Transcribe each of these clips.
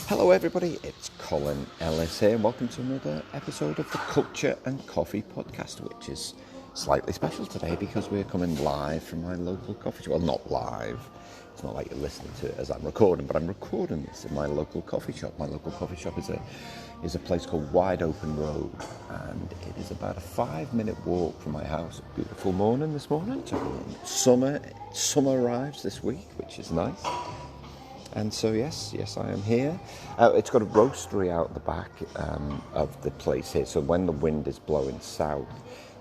Hello everybody, it's Colin Ellis here. Welcome to another episode of the Culture and Coffee podcast, which is slightly special today because we're coming live from my local coffee shop. Well, not live. It's not like you're listening to it as I'm recording, but I'm recording this in my local coffee shop. My local coffee shop is a place called Wide Open Road, and it is about a 5-minute walk from my house. Beautiful morning this morning. Summer arrives this week, which is nice. And so, yes, I am here. It's got a roastery out the back of the place here. So when the wind is blowing south,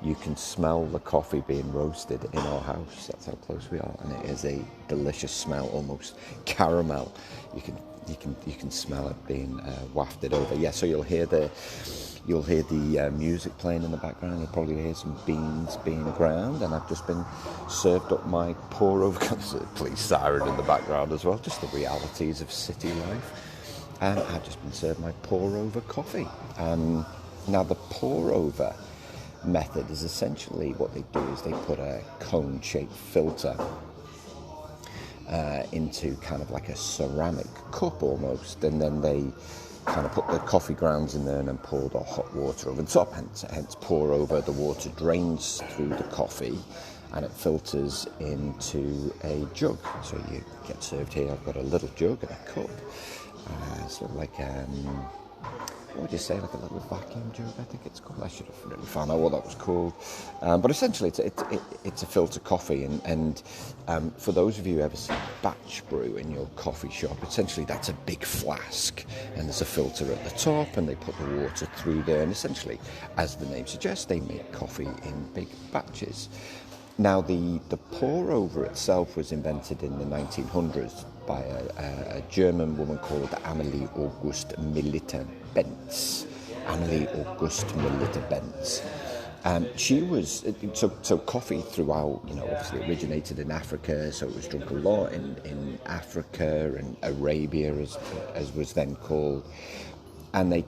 you can smell the coffee being roasted in our house. That's how close we are. And it is a delicious smell, almost caramel. You can smell it being wafted over. Yeah, so you'll hear the music playing in the background. You'll probably hear some beans being ground, and I've just been served up my pour-over. There's a police siren in the background as well, just the realities of city life. And I've just been served my pour-over coffee. Now the pour-over method is essentially what they do is they put a cone-shaped filter into kind of like a ceramic cup almost, and then they kind of put the coffee grounds in there and then pour the hot water over the top, hence pour over. The water drains through the coffee and it filters into a jug. So you get served here. I've got a little jug and a cup, sort of like what would you say, like a little vacuum jug, I think it's called. I should have really found out what that was called. But essentially, it's a filter coffee. And for those of you who ever see batch brew in your coffee shop, essentially that's a big flask. And there's a filter at the top, and they put the water through there. And essentially, as the name suggests, they make coffee in big batches. Now, the pour-over itself was invented in the 1900s by a German woman called Amelie Auguste Militter-Benz. She was, so coffee throughout, obviously originated in Africa, so it was drunk a lot in Africa and Arabia, as was then called. And they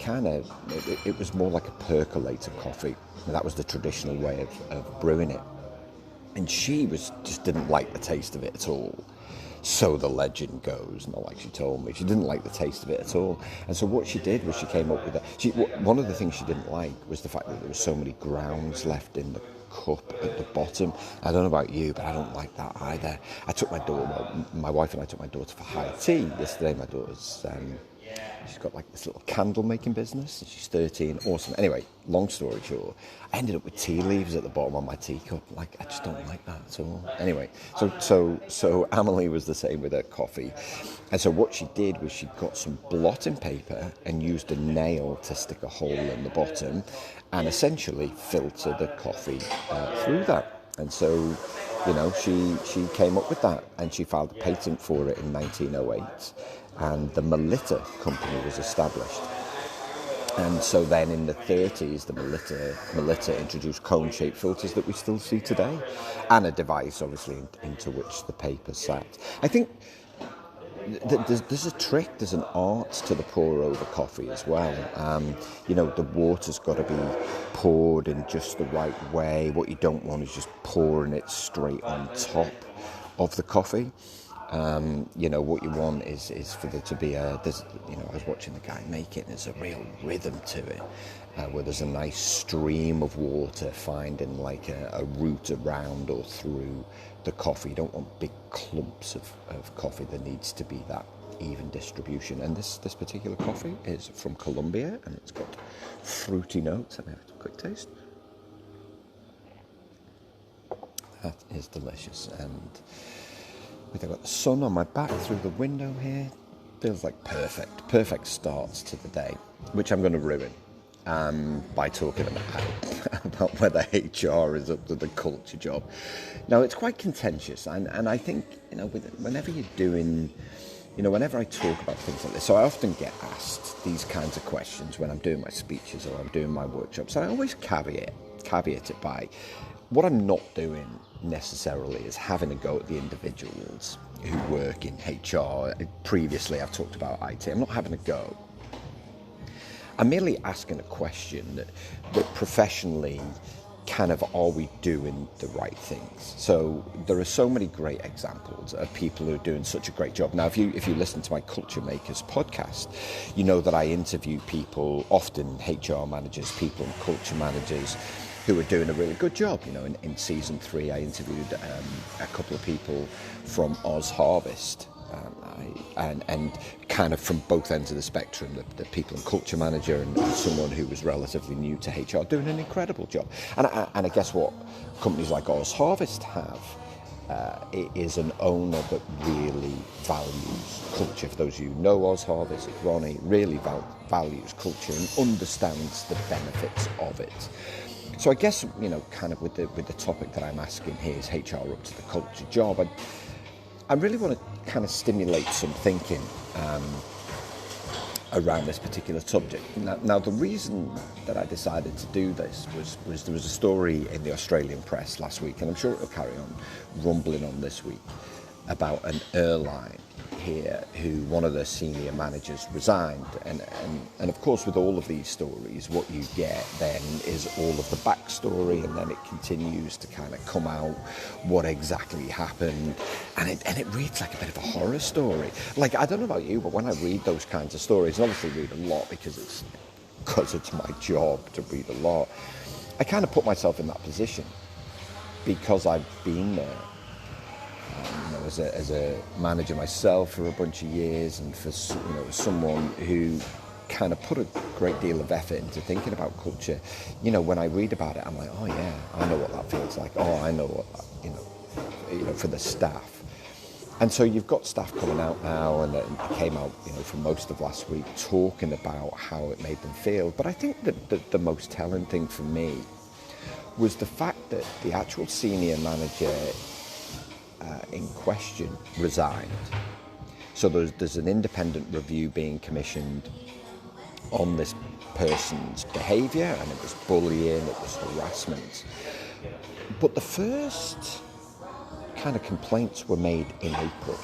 it was more like a percolator coffee. And that was the traditional way of brewing it. And she just didn't like the taste of it at all. So the legend goes, not like she told me. She didn't like the taste of it at all. And so what she did was she came up with one of the things she didn't like was the fact that there were so many grounds left in the cup at the bottom. I don't know about you, but I don't like that either. My wife and I took my daughter for high tea yesterday. My daughter's she's got like this little candle making business. She's 13, awesome. Anyway, long story short, I ended up with tea leaves at the bottom of my teacup. Like, I just don't like that at all. Anyway, so Amelie was the same with her coffee. And so what she did was she got some blotting paper and used a nail to stick a hole in the bottom and essentially filter the coffee through that. And so, she came up with that, and she filed a patent for it in 1908. And the Melitta company was established. And so then in the 30s, the Melitta introduced cone-shaped filters that we still see today, and a device, obviously, into which the paper sat. I think there's a trick, there's an art to the pour-over coffee as well. The water's got to be poured in just the right way. What you don't want is just pouring it straight on top of the coffee. What you want is for there to be I was watching the guy make it, and there's a real rhythm to it, where there's a nice stream of water finding like a route around or through the coffee. You don't want big clumps of coffee. There needs to be that even distribution. And this particular coffee is from Colombia, and it's got fruity notes. Let me have a quick taste. That is delicious. And I've got the sun on my back through the window here. Feels like perfect starts to the day, which I'm going to ruin by talking about whether HR is up to the culture job. Now, it's quite contentious, and I think, whenever you're doing, whenever I talk about things like this, so I often get asked these kinds of questions when I'm doing my speeches or I'm doing my workshops, and I always caveat it by, what I'm not doing necessarily is having a go at the individuals who work in HR. Previously, I've talked about IT. I'm not having a go. I'm merely asking a question that professionally kind of, are we doing the right things? So there are so many great examples of people who are doing such a great job. Now, if you listen to my Culture Makers podcast, you know that I interview people, often HR managers, people and culture managers, who are doing a really good job. You know, in season 3, I interviewed a couple of people from Oz Harvest, and kind of from both ends of the spectrum, the people and culture manager and someone who was relatively new to HR, doing an incredible job. And I guess what companies like Oz Harvest have is an owner that really values culture. For those of you who know Oz Harvest, Ronnie really values culture and understands the benefits of it. So I guess, you know, kind of with the topic that I'm asking here, is HR up to the culture job? I really want to kind of stimulate some thinking around this particular subject. Now, the reason that I decided to do this was there was a story in the Australian press last week, and I'm sure it'll carry on rumbling on this week, about an airline here who one of their senior managers resigned. And of course, with all of these stories, what you get then is all of the backstory, and then it continues to kind of come out what exactly happened, and it reads like a bit of a horror story. Like, I don't know about you, but when I read those kinds of stories, and obviously read a lot because it's my job to read a lot, I kind of put myself in that position because I've been there. You know, as a manager myself for a bunch of years, and for, you know, someone who kind of put a great deal of effort into thinking about culture, you know, when I read about it, I'm like, oh yeah, I know what that feels like. Oh, I know what that, you know, for the staff. And so you've got staff coming out now, and it came out, you know, for most of last week, talking about how it made them feel. But I think that the most telling thing for me was the fact that the actual senior manager in question resigned. So there's an independent review being commissioned on this person's behaviour, and it was bullying, it was harassment. But the first kind of complaints were made in April.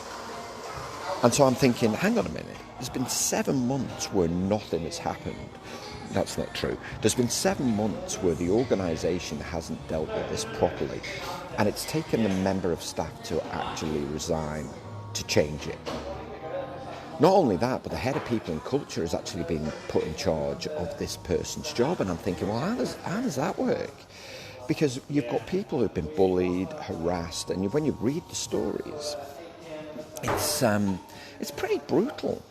And so I'm thinking, hang on a minute, there's been 7 months where nothing has happened. That's not true. There's been 7 months where the organisation hasn't dealt with this properly, and it's taken a member of staff to actually resign to change it. Not only that, but the head of people and culture has actually been put in charge of this person's job, and I'm thinking, well, how does that work? Because you've got people who've been bullied, harassed, and when you read the stories, it's pretty brutal.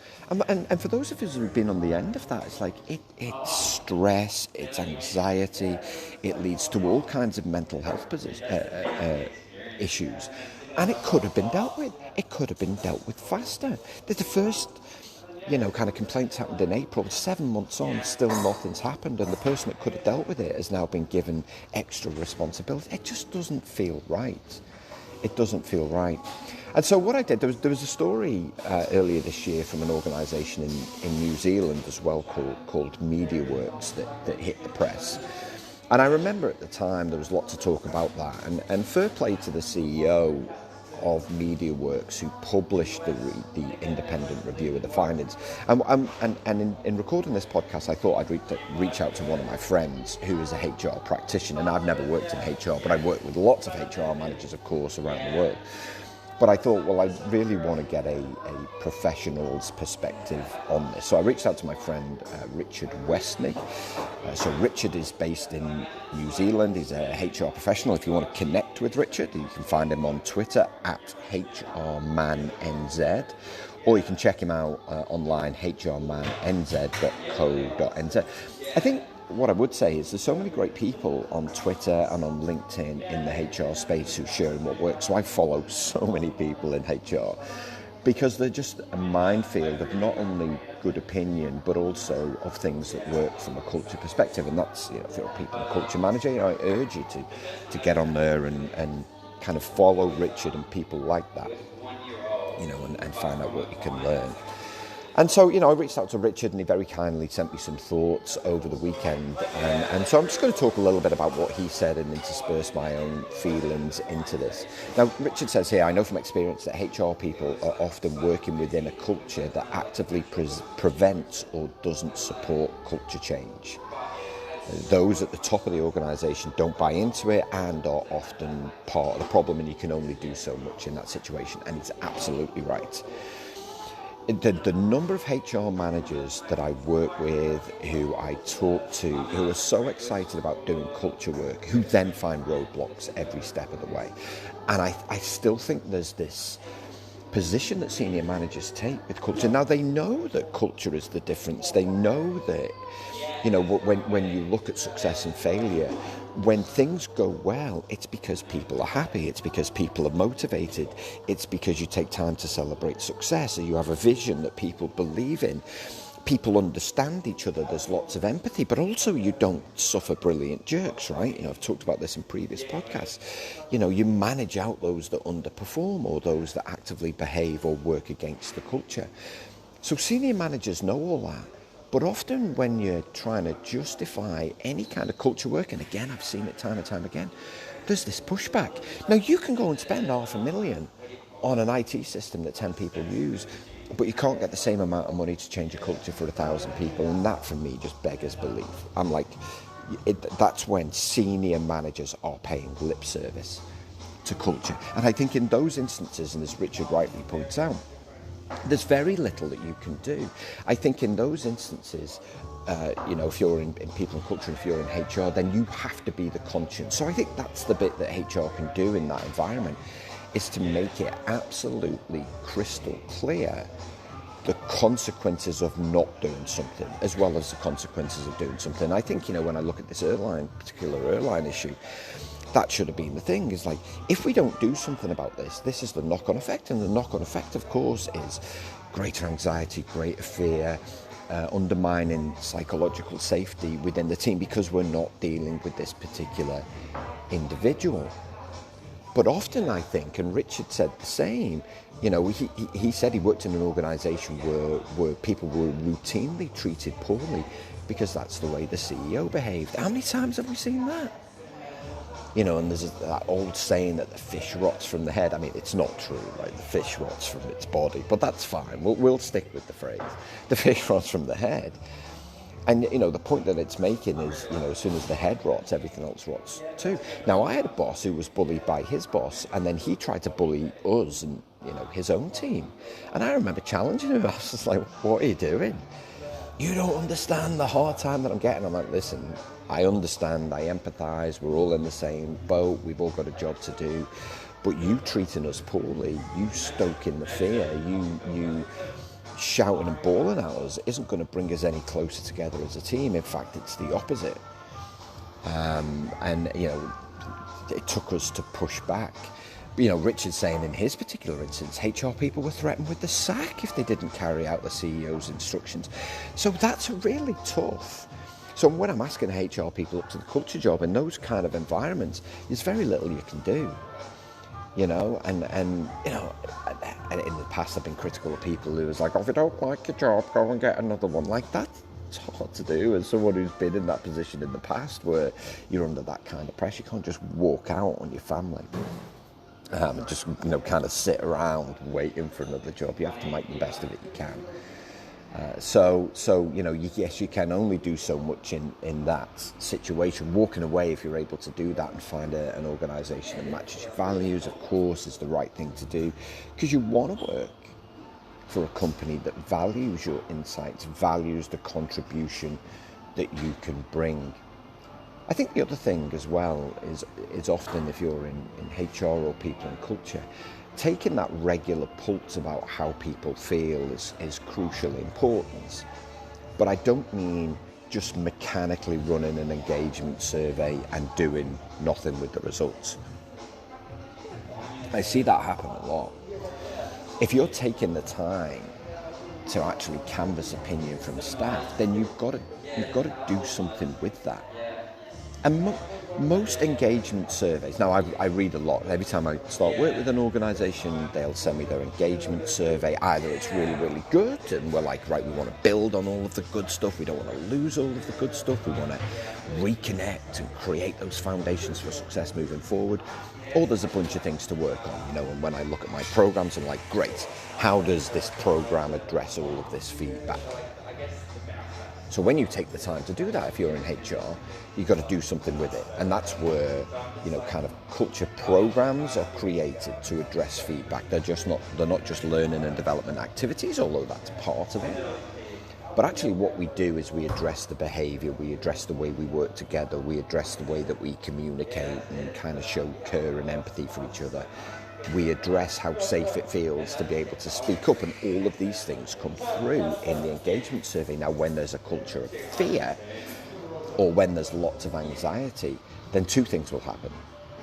And for those of us who've been on the end of that, it's like it's stress, it's anxiety, it leads to all kinds of mental health issues. And it could have been dealt with. It could have been dealt with faster. The first, you know, kind of complaints happened in April. 7 months on, still nothing's happened, and the person that could have dealt with it has now been given extra responsibility. It just doesn't feel right. It doesn't feel right. And so what I did, there was a story earlier this year from an organisation in New Zealand as well called MediaWorks that hit the press. And I remember at the time there was lots of talk about that. And fair play to the CEO of MediaWorks who published the independent review of the findings. And in recording this podcast, I thought I'd reach out to one of my friends who is a HR practitioner. And I've never worked in HR, but I've worked with lots of HR managers, of course, around the world. But I thought, well, I really want to get a professional's perspective on this. So I reached out to my friend Richard Westney. So Richard is based in New Zealand. He's a HR professional. If you want to connect with Richard, you can find him on Twitter at HRManNZ, or you can check him out online, hrmannz.co.nz. I think what I would say is there's so many great people on Twitter and on LinkedIn in the HR space who share what works. So I follow so many people in HR because they're just a minefield of not only good opinion, but also of things that work from a culture perspective. And that's, you know, if you're a people and culture manager, you know, I urge you to get on there and kind of follow Richard and people like that, you know, and find out what you can learn. And so, you know, I reached out to Richard and he very kindly sent me some thoughts over the weekend. And so I'm just going to talk a little bit about what he said and intersperse my own feelings into this. Now, Richard says here, I know from experience that HR people are often working within a culture that actively prevents or doesn't support culture change. Those at the top of the organisation don't buy into it and are often part of the problem, and you can only do so much in that situation. And he's absolutely right. The number of HR managers that I work with, who I talk to, who are so excited about doing culture work, who then find roadblocks every step of the way. And I still think there's this position that senior managers take with culture. Now, they know that culture is the difference. They know that, when you look at success and failure, when things go well, it's because people are happy, it's because people are motivated, it's because you take time to celebrate success, or you have a vision that people believe in. People understand each other, there's lots of empathy, but also you don't suffer brilliant jerks, right? I've talked about this in previous podcasts. You manage out those that underperform or those that actively behave or work against the culture. So senior managers know all that. But often when you're trying to justify any kind of culture work, and again, I've seen it time and time again, there's this pushback. Now, you can go and spend $500,000 on an IT system that 10 people use, but you can't get the same amount of money to change a culture for 1,000 people, and that, for me, just beggars belief. I'm like, that's when senior managers are paying lip service to culture. And I think in those instances, and as Richard rightly points out, there's very little that you can do. I think in those instances, if you're in people and culture, if you're in HR, then you have to be the conscience. So I think that's the bit that HR can do in that environment, is to make it absolutely crystal clear the consequences of not doing something, as well as the consequences of doing something. I think, when I look at this particular airline issue, that should have been the thing, is like, if we don't do something about this, this is the knock-on effect. And the knock-on effect, of course, is greater anxiety, greater fear, undermining psychological safety within the team, because we're not dealing with this particular individual. But often, I think, and Richard said the same, he said he worked in an organisation where people were routinely treated poorly because that's the way the CEO behaved. How many times have we seen that? And there's that old saying that the fish rots from the head. I mean, it's not true, right? The fish rots from its body, but that's fine. We'll stick with the phrase. The fish rots from the head. And, the point that it's making is, as soon as the head rots, everything else rots too. Now, I had a boss who was bullied by his boss, and then he tried to bully us and, his own team. And I remember challenging him. I was just like, what are you doing? You don't understand the hard time that I'm getting. I'm like, listen, I understand, I empathise, we're all in the same boat, we've all got a job to do, but you treating us poorly, you stoking the fear, you shouting and bawling at us isn't going to bring us any closer together as a team. In fact, it's the opposite. It took us to push back. Richard's saying in his particular instance, HR people were threatened with the sack if they didn't carry out the CEO's instructions. So that's really tough. So when I'm asking HR people up to the culture job in those kind of environments, there's very little you can do. And in the past I've been critical of people who was like, if you don't like your job, go and get another one. Like, that's hard to do as someone who's been in that position in the past where you're under that kind of pressure. You can't just walk out on your family and just kind of sit around waiting for another job. You have to make the best of it you can. Yes, you can only do so much in that situation. Walking away, if you're able to do that and find an organisation that matches your values, of course, is the right thing to do, because you want to work for a company that values your insights, values the contribution that you can bring. I think the other thing as well is often, if you're in HR or people and culture, taking that regular pulse about how people feel is crucially important. But I don't mean just mechanically running an engagement survey and doing nothing with the results. I see that happen a lot. If you're taking the time to actually canvass opinion from staff, then you've got to do something with that. And most engagement surveys, now I read a lot. Every time I start work with an organisation, they'll send me their engagement survey. Either it's really, really good and we're like, right, we want to build on all of the good stuff. We don't want to lose all of the good stuff. We want to reconnect and create those foundations for success moving forward. Or there's a bunch of things to work on, and when I look at my programs, I'm like, great, how does this program address all of this feedback? So when you take the time to do that, if you're in HR, you've got to do something with it. And that's where, kind of culture programs are created to address feedback. They're not just learning and development activities, although that's part of it. But actually what we do is we address the behaviour, we address the way we work together, we address the way that we communicate and kind of show care and empathy for each other. We address how safe it feels to be able to speak up, and all of these things come through in the engagement survey. Now, when there's a culture of fear or when there's lots of anxiety, then two things will happen.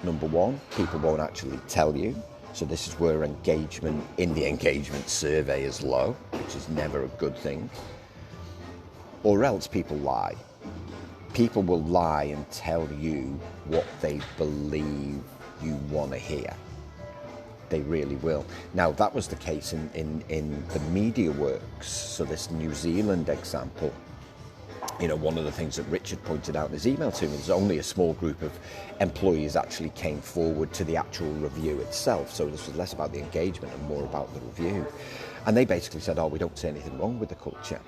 Number one, people won't actually tell you. So this is where engagement in the engagement survey is low, which is never a good thing. Or else people lie. People will lie and tell you what they believe you want to hear. They really will. Now, that was the case in the MediaWorks. So this New Zealand example, one of the things that Richard pointed out in his email to me is only a small group of employees actually came forward to the actual review itself. So this was less about the engagement and more about the review. And they basically said, we don't see anything wrong with the culture.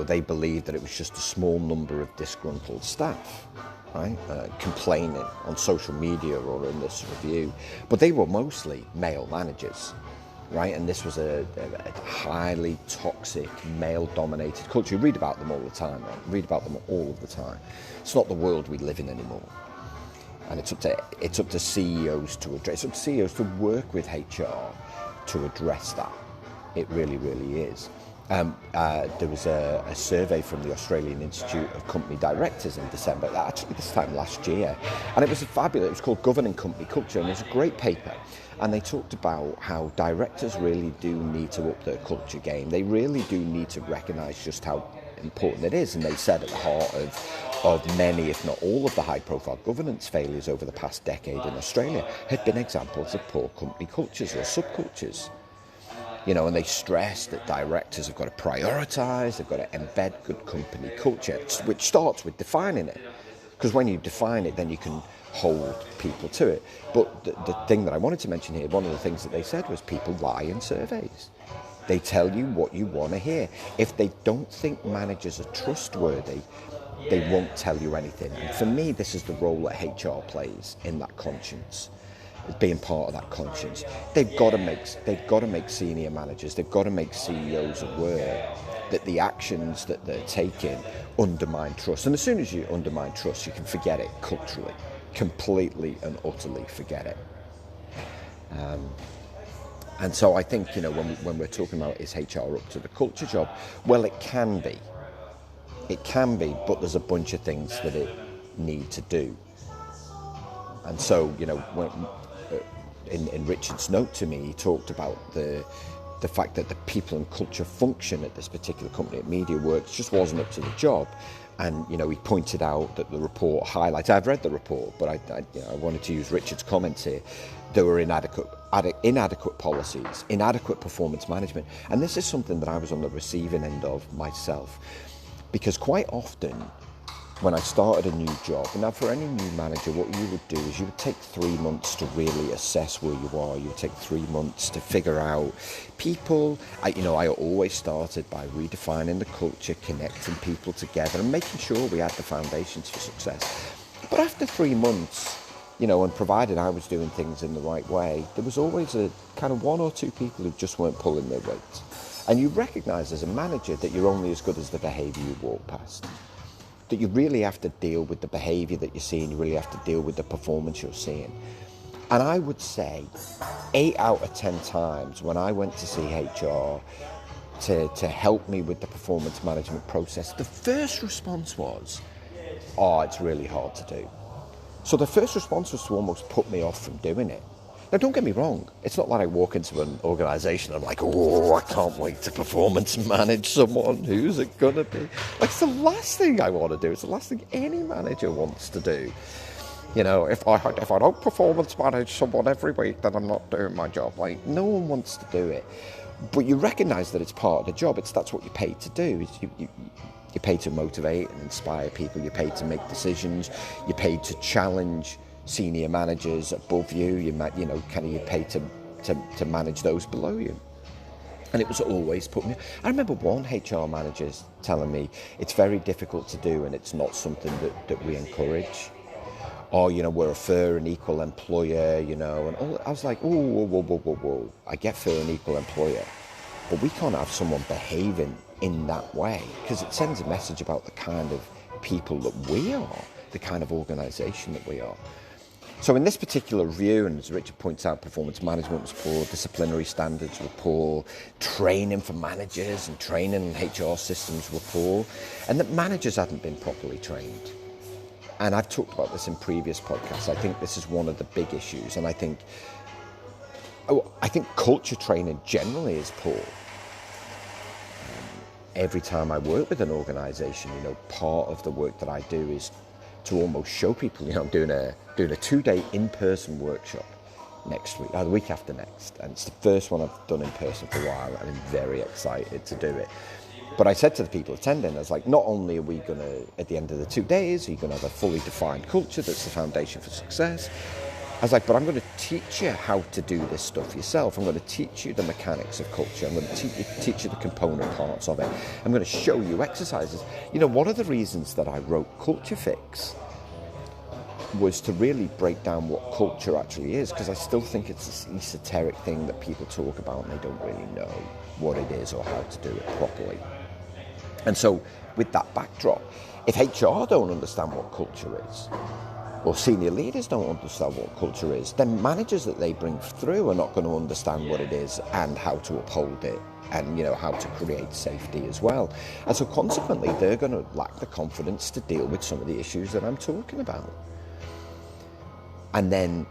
They believed that it was just a small number of disgruntled staff, right, complaining on social media or in this review. But they were mostly male managers, right? And this was a highly toxic, male-dominated culture. You read about them all the time, right? Read about them all of the time. It's not the world we live in anymore. And it's up to CEOs to address. It's up to CEOs to work with HR to address that. It really, really is. There was a survey from the Australian Institute of Company Directors in December, actually this time last year, and it was fabulous. It was called Governing Company Culture, and it was a great paper. And they talked about how directors really do need to up their culture game. They really do need to recognise just how important it is. And they said at the heart of many, if not all, of the high-profile governance failures over the past decade in Australia had been examples of poor company cultures or subcultures. And they stress that directors have got to prioritise, they've got to embed good company culture, which starts with defining it. Because when you define it, then you can hold people to it. But the thing that I wanted to mention here, one of the things that they said was people lie in surveys. They tell you what you want to hear. If they don't think managers are trustworthy, they won't tell you anything. And for me, this is the role that HR plays in that conscience. Being part of that conscience. They've got to make senior managers, they've got to make CEOs aware that the actions that they're taking undermine trust. And as soon as you undermine trust, you can forget it culturally. Completely and utterly forget it. And so I think, when we're talking about is HR up to the culture job, well, it can be. It can be, but there's a bunch of things that it need to do. And so, in Richard's note to me, he talked about the fact that the people and culture function at this particular company at MediaWorks just wasn't up to the job. And, he pointed out that the report highlights, I've read the report, but I wanted to use Richard's comments here. There were inadequate policies, inadequate performance management. And this is something that I was on the receiving end of myself. Because quite often, when I started a new job, and now for any new manager, what you would do is you would take 3 months to really assess where you are. You would take 3 months to figure out people. I always started by redefining the culture, connecting people together and making sure we had the foundations for success. But after 3 months, and provided I was doing things in the right way, there was always a kind of 1 or 2 people who just weren't pulling their weight. And you recognise as a manager that you're only as good as the behaviour you walk past. That you really have to deal with the behaviour that you're seeing, you really have to deal with the performance you're seeing. And I would say 8 out of 10 times when I went to see HR to help me with the performance management process, the first response was, it's really hard to do. So the first response was to almost put me off from doing it. Now, don't get me wrong. It's not like I walk into an organisation and I'm like, I can't wait to performance manage someone. Who's it going to be? It's the last thing I want to do. It's the last thing any manager wants to do. If I don't performance manage someone every week, then I'm not doing my job. No one wants to do it. But you recognise that it's part of the job. That's what you're paid to do. You're paid to motivate and inspire people. You're paid to make decisions. You're paid to challenge senior managers above you. You're paid to manage those below you. And it was always put me... I remember one HR manager telling me it's very difficult to do and it's not something that we encourage. Or, we're a fair and equal employer, and all. I was like, oh, whoa. I get fair and equal employer, but we can't have someone behaving in that way, because it sends a message about the kind of people that we are, the kind of organisation that we are. So in this particular review, and as Richard points out, performance management was poor, disciplinary standards were poor, training for managers and training in HR systems were poor, and that managers hadn't been properly trained. And I've talked about this in previous podcasts. I think this is one of the big issues, and I think culture training generally is poor. Every time I work with an organisation, part of the work that I do is to almost show people. I'm doing a 2-day in-person workshop next week, the week after next, and it's the first one I've done in person for a while, and I'm very excited to do it. But I said to the people attending, I was like, not only are we going to, at the end of the 2 days, are you going to have a fully defined culture that's the foundation for success? I was like, but I'm going to teach you how to do this stuff yourself. I'm going to teach you the mechanics of culture. I'm going to teach you the component parts of it. I'm going to show you exercises. One of the reasons that I wrote Culture Fix was to really break down what culture actually is, because I still think it's this esoteric thing that people talk about and they don't really know what it is or how to do it properly. And so with that backdrop, if HR don't understand what culture is, or senior leaders don't understand what culture is, then managers that they bring through are not going to understand what it is and how to uphold it, and how to create safety as well. And so consequently, they're going to lack the confidence to deal with some of the issues that I'm talking about. And then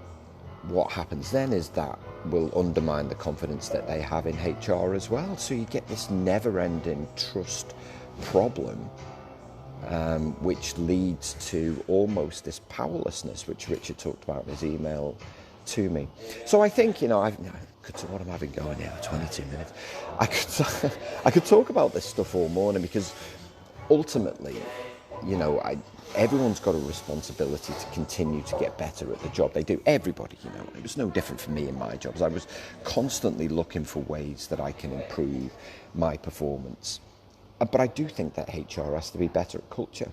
what happens then is that will undermine the confidence that they have in HR as well. So you get this never-ending trust problem, which leads to almost this powerlessness, which Richard talked about in his email to me. So I think, what am I having going now? 22 minutes. I could talk about this stuff all morning, because ultimately, everyone's got a responsibility to continue to get better at the job they do. Everybody, it was no different for me in my jobs. I was constantly looking for ways that I can improve my performance. But I do think that HR has to be better at culture.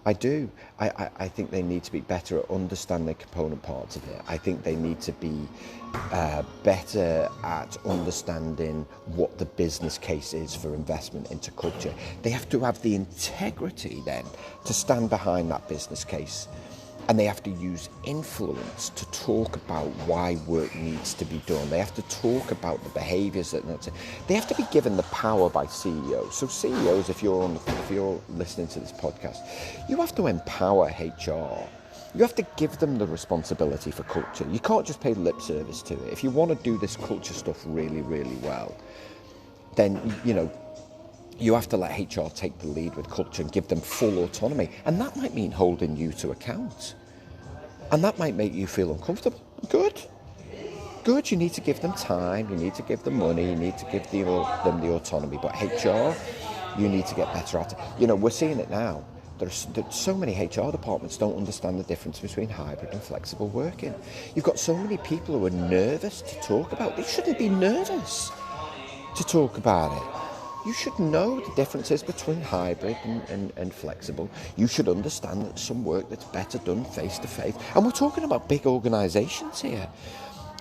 I do. I think they need to be better at understanding component parts of it. I think they need to be better at understanding what the business case is for investment into culture. They have to have the integrity then to stand behind that business case. And they have to use influence to talk about why work needs to be done. They have to talk about the behaviours that they have to be given the power by CEOs. So CEOs, if you're listening to this podcast, you have to empower HR. You have to give them the responsibility for culture. You can't just pay lip service to it. If you want to do this culture stuff really, really well, then you have to let HR take the lead with culture and give them full autonomy. And that might mean holding you to account. And that might make you feel uncomfortable. Good. You need to give them time. You need to give them money. You need to give them the autonomy. But HR, you need to get better at it. We're seeing it now. There's so many HR departments don't understand the difference between hybrid and flexible working. You've got so many people who are nervous to talk about it. They shouldn't be nervous to talk about it. You should know the differences between hybrid and flexible. You should understand that some work that's better done face-to-face. And we're talking about big organisations here.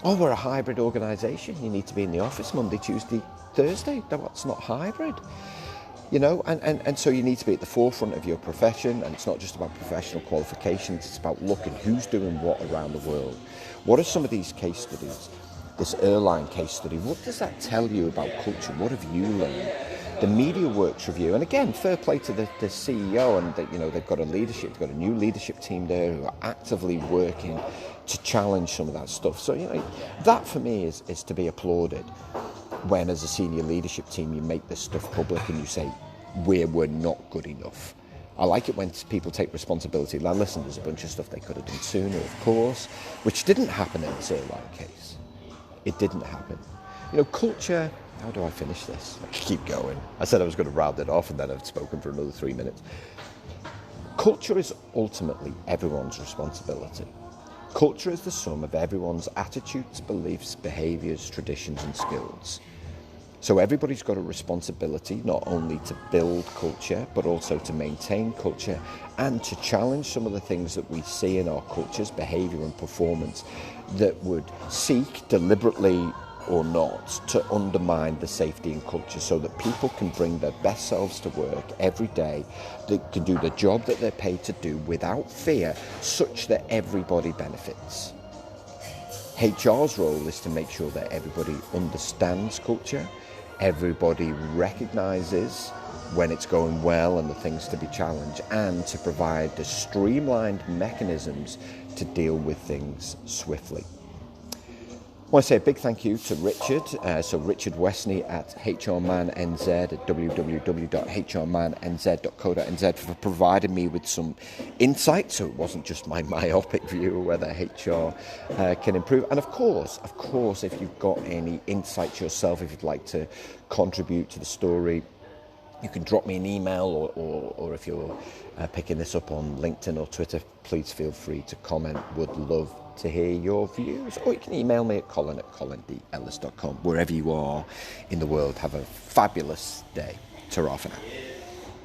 Oh, we're a hybrid organisation. You need to be in the office Monday, Tuesday, Thursday. That's not hybrid. And so you need to be at the forefront of your profession, and it's not just about professional qualifications, it's about looking who's doing what around the world. What are some of these case studies? This airline case study, what does that tell you about culture? What have you learned? The Media Works review, and again, fair play to the CEO, and they've got a new leadership team there who are actively working to challenge some of that stuff. So that for me is to be applauded. When as a senior leadership team you make this stuff public and you say we're not good enough. I like it when people take responsibility. Now listen, there's a bunch of stuff they could have done sooner, of course, which didn't happen in this airline case. It didn't happen. Culture, how do I finish this? I keep going. I said I was going to round it off, and then I've spoken for another 3 minutes. Culture is ultimately everyone's responsibility. Culture is the sum of everyone's attitudes, beliefs, behaviours, traditions and skills. So everybody's got a responsibility not only to build culture, but also to maintain culture and to challenge some of the things that we see in our cultures, behaviour and performance, that would seek, deliberately or not, to undermine the safety in culture, so that people can bring their best selves to work every day, that can do the job that they're paid to do without fear, such that everybody benefits. HR's role is to make sure that everybody understands culture, everybody recognises when it's going well and the things to be challenged, and to provide the streamlined mechanisms to deal with things swiftly. I want to say a big thank you to Richard, so Richard Westney at HRManNZ at www.hrmannz.co.nz, for providing me with some insight, so it wasn't just my myopic view of whether HR can improve. And of course, if you've got any insights yourself, if you'd like to contribute to the story, you can drop me an email, or if you're picking this up on LinkedIn or Twitter, please feel free to comment. Would love to hear your views, or you can email me at colin@colindellis.com. Wherever you are in the world, have a fabulous day. Ta-ra for now.